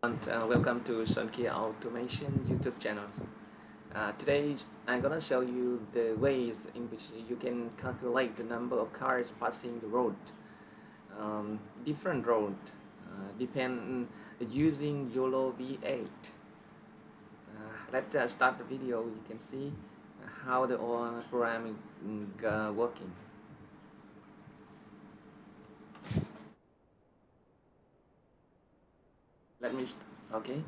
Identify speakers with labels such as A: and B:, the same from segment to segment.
A: And welcome to Sunky Automation YouTube channels. Today I'm gonna show you the ways in which you can calculate the number of cars passing the road, different road, depend using YoloV8. Let's start the video. You can see how the program is working. Let me. Okay.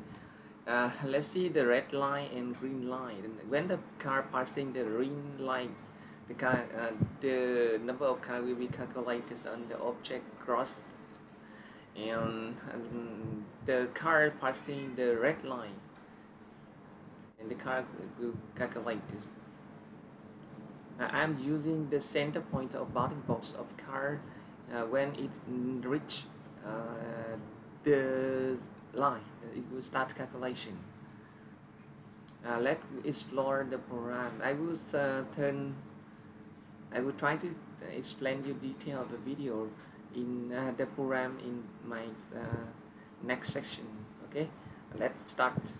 A: Let's see the red line and green line. When the car passing the green line, the number of car will be calculated on the object crossed, and the car passing the red line, and the car will calculate this. I'm using the center point of bounding box of car when it reach the line, it will start calculation. Let's explore the program. I will try to explain you detail of the video in the program in my next section. Okay, let's start.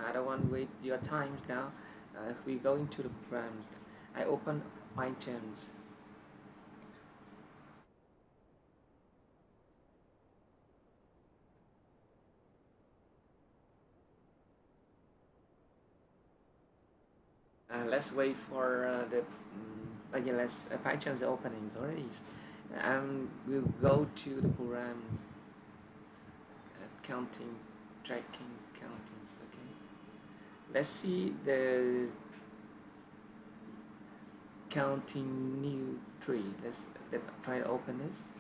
A: I don't want to waste your time now. We go into the programs. I open items. Let's wait for yeah, let's Python's openings already. We'll go to the programs, counting, tracking, countings. Okay, let's see the counting new tree. Let's try to open this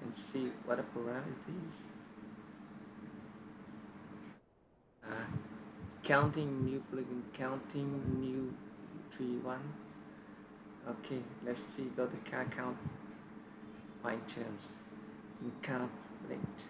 A: and see what a program is this. Uh, Counting new plugin, counting new tree one. Okay, let's see. Go to car count, find terms, incomplete.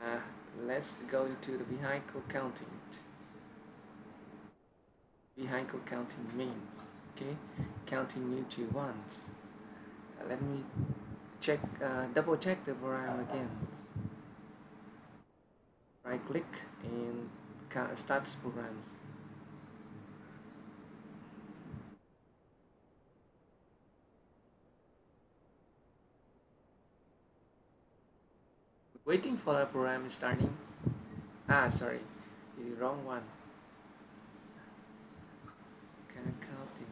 A: Uh, let's go into the vehicle counting. Vehicle counting means, okay, counting new tree ones. Let me check, double check the program again. Right click and start programs. Waiting for the program starting. Sorry, the wrong one. Counting.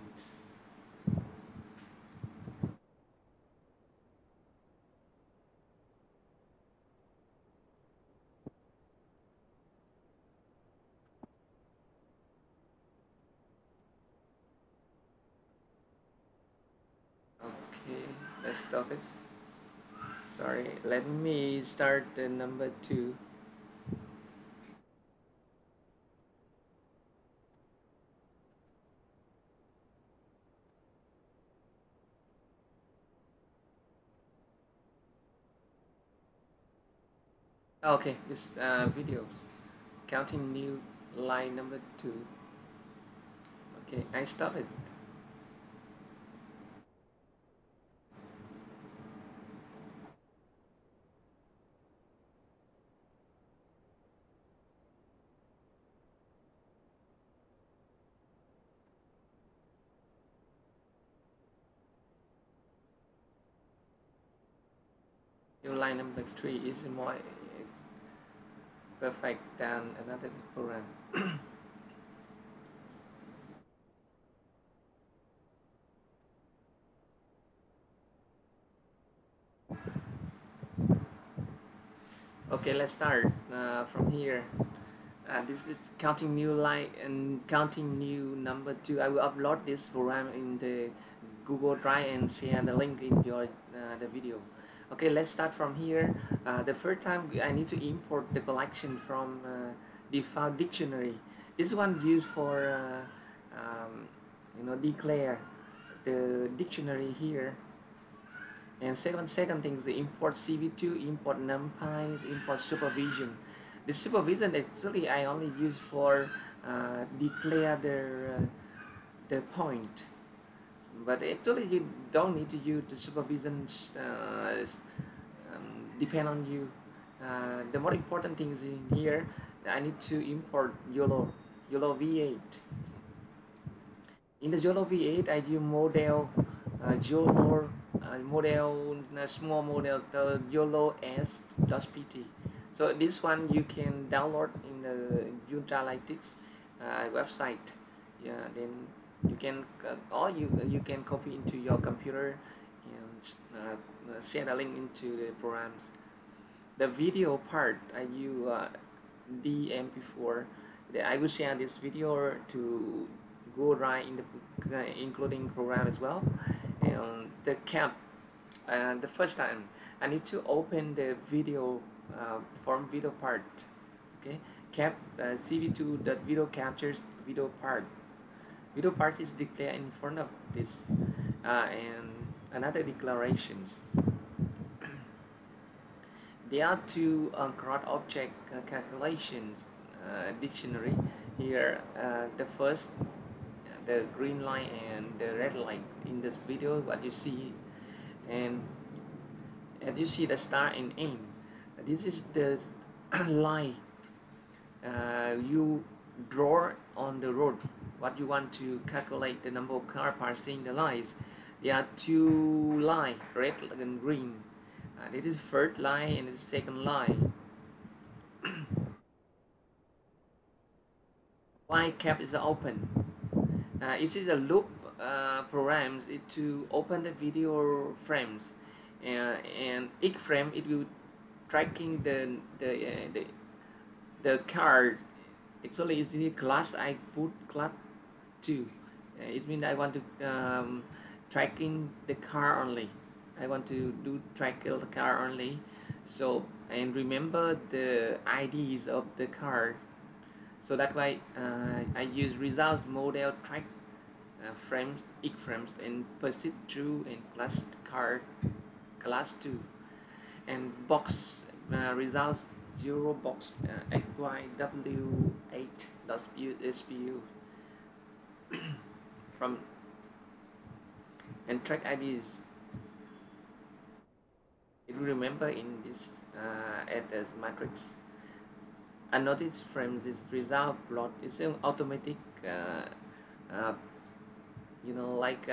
A: Okay, let's stop it. Sorry, let me start the number 2. Okay, this videos counting new line number 2. Okay, I stop it. New line number 3 is more perfect than another program. Okay, let's start from here. This is counting new line and counting new number 2. I will upload this program in the Google Drive and share the link in your the video. Okay, let's start from here. The first time I need to import the collection from default dictionary. This one used for declare the dictionary here, And second thing is the import CV2, import numpy, import supervision. The supervision actually I only use for declare the point, but actually you don't need to use the supervision. Depend on you. The more important thing is in here. I need to import YoloV8. In the YoloV8, I use model YOLO model small model the YoloS.pt. So this one you can download in the Ultralytics website. Yeah, then you can or you can copy into your computer and share the link into the programs. The video part I use DMP4. I will share this video to go right in the including program as well. And the cap, the first time I need to open the video from video part. Okay, cap CV2 that video captures video part. Video part is declared in front of this and another declarations. There are two crowd object calculations dictionary here. The first, the green line and the red line in this video, what you see, and as you see the start and end. This is the line you draw on the road. What you want to calculate the number of car passing the lines. There are two lines, red and green. This is first line and the second line. Why cap is open? It is a loop programs it to open the video frames, and each frame it will tracking the card. Actually, it's the class I put class 2. It means I want to tracking the car only. I want to do track the car only. So and remember the IDs of the card. So that way I use results model track frames, each frames and persist through and class card class 2 and box results 0 box YW8.SPU from and track IDs. If you remember in this as matrix, unnoticed frames is result plot. It's an automatic, uh, like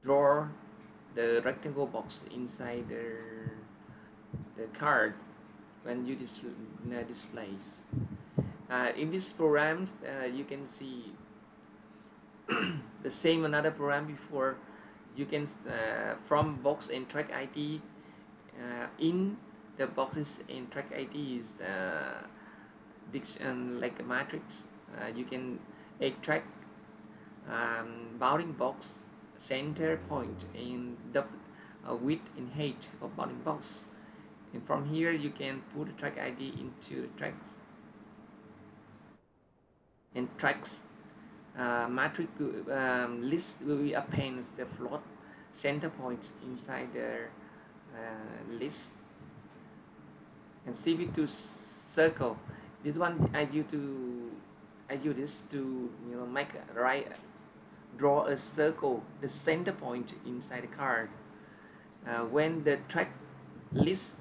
A: draw the rectangle box inside the card when you displays. In this program, you can see the same another program before. You can from box and track ID in the boxes and track IDs like a matrix. You can extract bounding box center point in the width and height of bounding box, and from here you can put the track ID into the tracks and tracks matrix list will be append the float center points inside the list, and CV2 circle. This one I use this to make a right draw a circle the center point inside the card. When the track list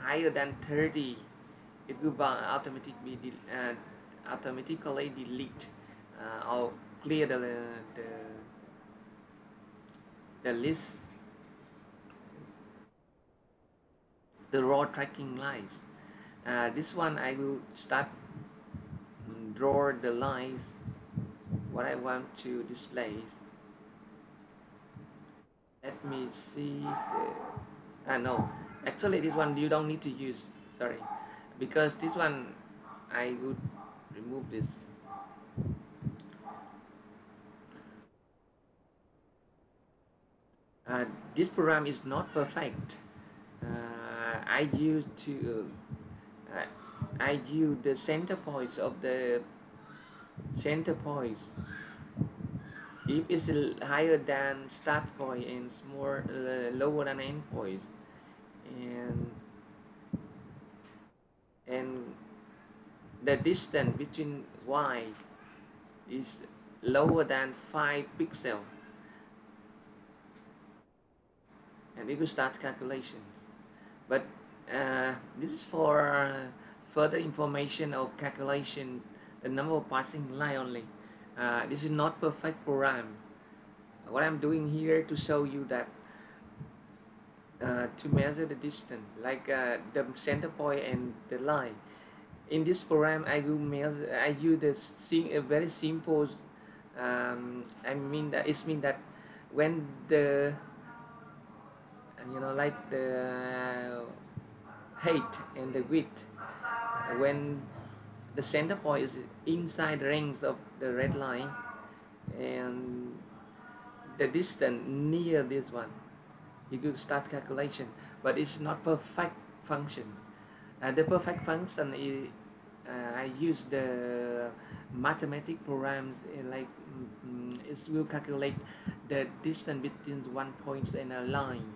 A: higher than 30, it will automatically delete or clear the list, the raw tracking lines. This one I will start draw the lines what I want to display. Let me see no, actually this one you don't need to use, sorry, because this one I would remove this. This program is not perfect. I use the center points of the center points If it's higher than start point and it's more lower than end point, and and the distance between y is lower than 5 pixels, and you could start calculations. But this is for further information of calculation the number of passing line only. This is not perfect program. What I'm doing here to show you that to measure the distance, like the center point and the line. In this program, I will measure. I use a very simple. I mean that it means that when the like the height and the width, when the center point is inside the rings of the red line, and the distance near this one, you could start calculation. But it's not perfect function. The perfect function is I use the mathematic programs like it will calculate the distance between one point and a line.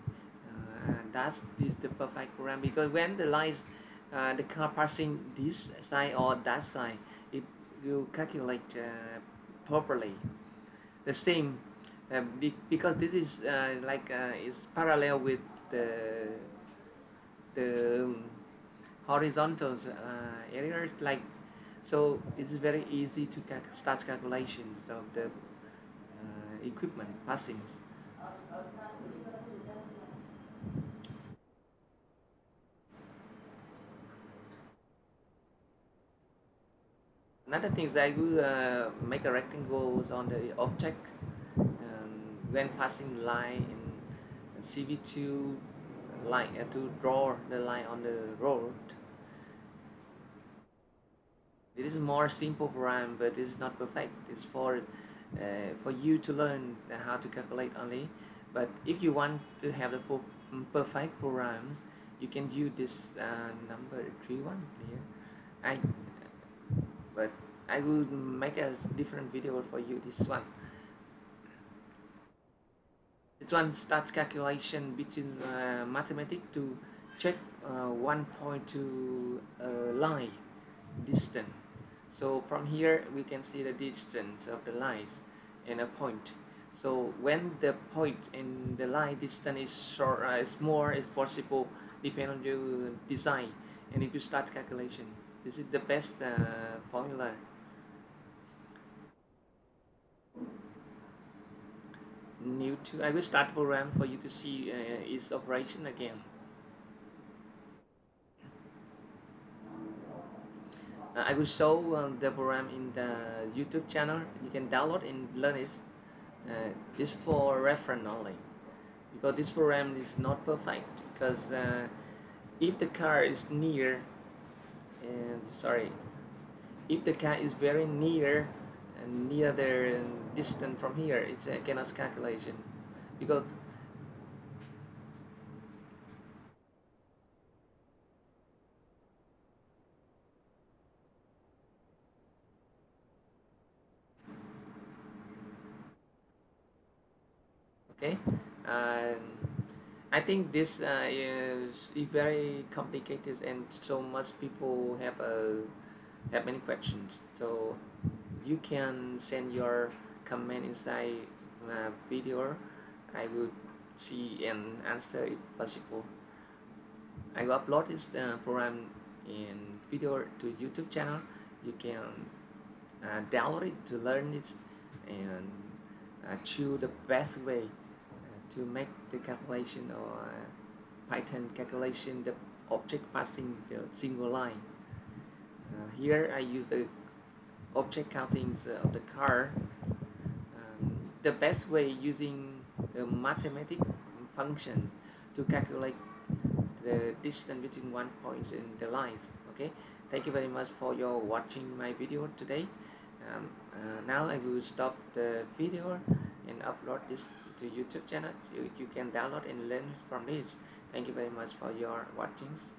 A: That is the perfect program, because when the lines the car passing this side or that side, it will calculate properly. The same because this is is parallel with the the horizontal area, like, so it's very easy to start calculations of the equipment passings. Another thing is I will make a rectangles on the object when passing line in CV2 line to draw the line on the road. It is more simple program, but it's not perfect. It's for you to learn how to calculate only. But if you want to have the perfect programs, you can use this number 31 here. I but I will make a different video for you. This one starts calculation between mathematics to check one point to line distance. So from here we can see the distance of the lines and a point. So when the point and the line distance is short, is more is possible, depend on your design, and if you start calculation, this is the best formula. New to I will start program for you to see its operation again. I will show the program in the YouTube channel. You can download and learn it. This for reference only, because this program is not perfect. Because if the car is near, and sorry, if the car is very near and near the distance from here, it's cannot calculation, because okay. And I think this is very complicated, and so much people have many questions. So you can send your comment inside video. I will see and answer if possible. I will upload this program in video to YouTube channel. You can download it to learn it, and choose the best way to make the calculation, or Python calculation the object passing the single line. Here I use the object countings of the car. The best way using the mathematic functions to calculate the distance between one point and the lines. Okay, thank you very much for your watching my video today. Now I will stop the video and upload this to YouTube channel. You can download and learn from this. Thank you very much for your watchings.